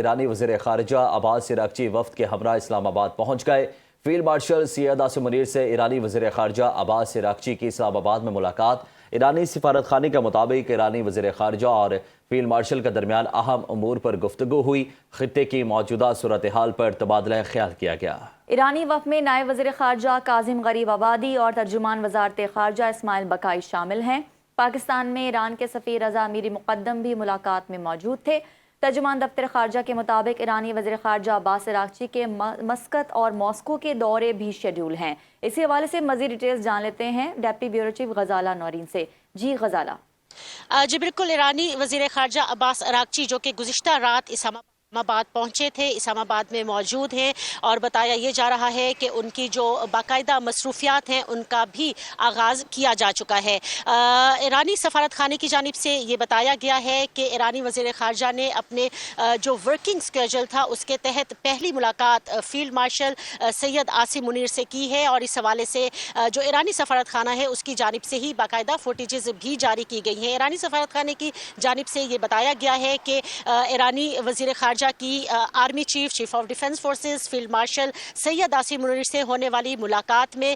ایرانی وزیر خارجہ عباس عراقچی وفد کے ہمراہ اسلام آباد پہنچ گئے۔ فیلڈ مارشل سید عاصم منیر سے ایرانی وزیر خارجہ عباس عراقچی کی اسلام آباد میں ملاقات۔ ایرانی سفارت خانے کے مطابق ایرانی وزیر خارجہ اور فیلڈ مارشل کے درمیان اہم امور پر گفتگو ہوئی۔ خطے کی موجودہ صورتحال پر تبادلہ خیال کیا گیا۔ ایرانی وفد میں نائب وزیر خارجہ کاظم غریب آبادی اور ترجمان وزارت خارجہ اسماعیل بقائی شامل ہیں۔ پاکستان میں ایران کے سفیر رضا میری مقدم بھی ملاقات میں موجود تھے۔ ترجمان دفتر خارجہ کے مطابق ایرانی وزیر خارجہ عباس عراقچی کے مسقط اور ماسکو کے دورے بھی شیڈول ہیں۔ اسی حوالے سے مزید ڈیٹیلز جان لیتے ہیں deputy bureau chief Ghazala Noreen سے۔ جی غزالہ۔ جی بالکل، ایرانی وزیر خارجہ عباس عراقچی جو کہ گزشتہ رات اسلام آباد پہنچے تھے، اسلام آباد میں موجود ہیں، اور بتایا یہ جا رہا ہے کہ ان کی جو باقاعدہ مصروفیات ہیں ان کا بھی آغاز کیا جا چکا ہے۔ ایرانی سفارت خانے کی جانب سے یہ بتایا گیا ہے کہ ایرانی وزیر خارجہ نے اپنے جو ورکنگ سکیجول تھا اس کے تحت پہلی ملاقات فیلڈ مارشل سید عاصم منیر سے کی ہے، اور اس حوالے سے جو ایرانی سفارت خانہ ہے اس کی جانب سے ہی باقاعدہ فوٹیجز بھی جاری کی گئی ہیں۔ ایرانی سفارت خانے کی جانب سے یہ بتایا گیا ہے کہ ایرانی وزیر خارجہ کی army chief of defence forces field marshal Syed Asim Munir سے ہونے والی ملاقات میں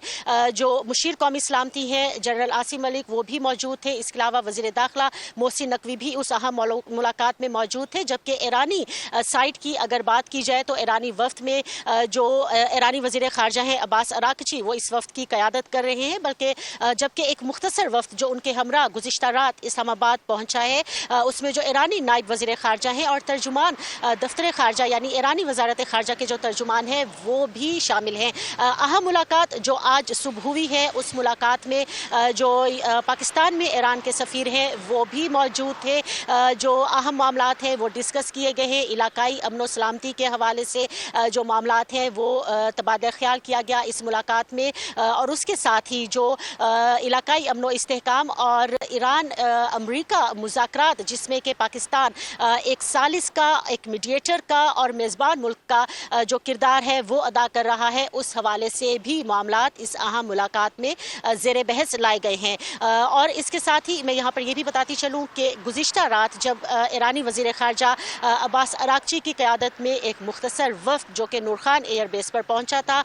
جو مشیر قومی سلامتی ہیں جنرل عاصم ملک وہ بھی موجود تھے۔ اس کے علاوہ وزیر داخلہ محسن نقوی بھی اس اہم ملاقات میں موجود تھے، جبکہ ایرانی سائٹ کی اگر بات کی جائے تو ایرانی وفد میں جو ایرانی وزیر خارجہ ہیں عباس عراقچی وہ اس وفد کی قیادت کر رہے ہیں، بلکہ جبکہ ایک مختصر وفد جو ان کے ہمراہ گزشتہ رات اسلام آباد پہنچا ہے اس میں جو ایرانی نائب وزیر خارجہ ہیں اور ترجمان دفتر خارجہ یعنی ایرانی وزارت خارجہ کے جو ترجمان ہیں وہ بھی شامل ہیں۔ اہم ملاقات جو آج صبح ہوئی ہے اس ملاقات میں جو پاکستان میں ایران کے سفیر ہیں وہ بھی موجود تھے۔ جو اہم معاملات ہیں وہ ڈسکس کیے گئے ہیں۔ علاقائی امن و سلامتی کے حوالے سے جو معاملات ہیں وہ تبادلہ خیال کیا گیا اس ملاقات میں، اور اس کے ساتھ ہی جو علاقائی امن و استحکام اور ایران امریکہ مذاکرات جس میں کہ پاکستان ایک ثالث کا، ایک میڈیٹر کا اور میزبان ملک کا جو کردار ہے وہ ادا کر رہا ہے، اس حوالے سے بھی معاملات اس اہم ملاقات میں زیر بحث لائے گئے ہیں۔ اور اس کے ساتھ ہی میں یہاں پر یہ بھی بتاتی چلوں کہ گزشتہ رات جب ایرانی وزیر خارجہ عباس عراقچی کی قیادت میں ایک مختصر وفد جو کہ نورخان ایئر بیس پر پہنچا تھا،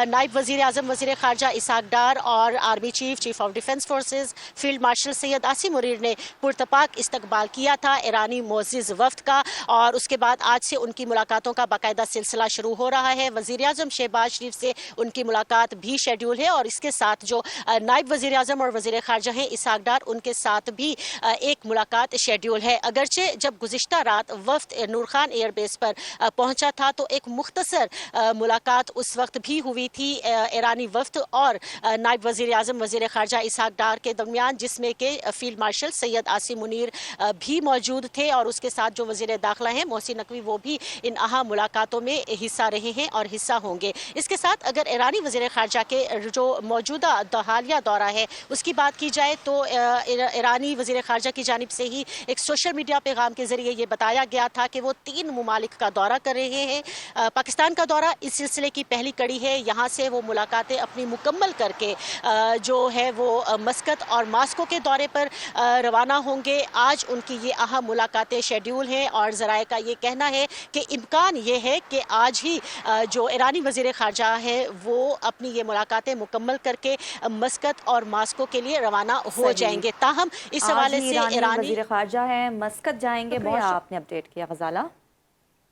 نائب وزیر اعظم وزیر خارجہ اسحاق ڈار اور army chief of defence forces field marshal Syed Asim Munir نے پرتپاک استقبال کیا تھا ایرانی معزز وفد کا، اور اس کے بعد آج سے ان کی ملاقاتوں کا باقاعدہ سلسلہ شروع ہو رہا ہے۔ وزیر اعظم شہباز شریف سے ان کی ملاقات بھی شیڈول ہے، اور اس کے ساتھ جو نائب وزیر اعظم اور وزیر خارجہ ہیں اسحاق ڈار ان کے ساتھ بھی ایک ملاقات شیڈول ہے۔ اگرچہ جب گزشتہ رات وفد نورخان ایئر بیس پر پہنچا تھا تو ایک مختصر ملاقات اس وقت بھی ہوئی تھی ایرانی وفد اور نائب وزیر اعظم وزیر خارجہ اسحاق ڈار کے درمیان، جس میں کہ فیلڈ مارشل سید عاصم منیر بھی موجود تھے، اور اس کے ساتھ جو وزیر داخلہ ہیں محسن نقوی وہ بھی ان اہم ملاقاتوں میں حصہ رہے ہیں اور حصہ ہوں گے۔ اس کے ساتھ اگر ایرانی وزیر خارجہ کے جو موجودہ حالیہ دورہ ہے اس کی بات کی جائے تو ایرانی وزیر خارجہ کی جانب سے ہی ایک سوشل میڈیا پیغام کے ذریعے یہ بتایا گیا تھا کہ وہ 3 ممالک کا دورہ کر رہے ہیں۔ پاکستان کا دورہ اس سلسلے کی پہلی کڑی ہے، یہاں سے وہ ملاقاتیں اپنی مکمل کر کے جو ہے وہ مسقط اور ماسکو کے دورے پر روانہ ہوں گے۔ آج ان کی یہ اہم ملاقاتیں شیڈول ہیں، اور ذرائع کا یہ کہنا ہے کہ امکان یہ ہے کہ آج ہی جو ایرانی وزیر خارجہ ہے وہ اپنی یہ ملاقاتیں مکمل کر کے مسقط اور ماسکو کے لیے روانہ ہو جائیں گے۔ تاہم اس حوالے سے ایرانی وزیر خارجہ ہیں مسقط جائیں گے۔ بہت آپ نے اپڈیٹ کیا غزالہ۔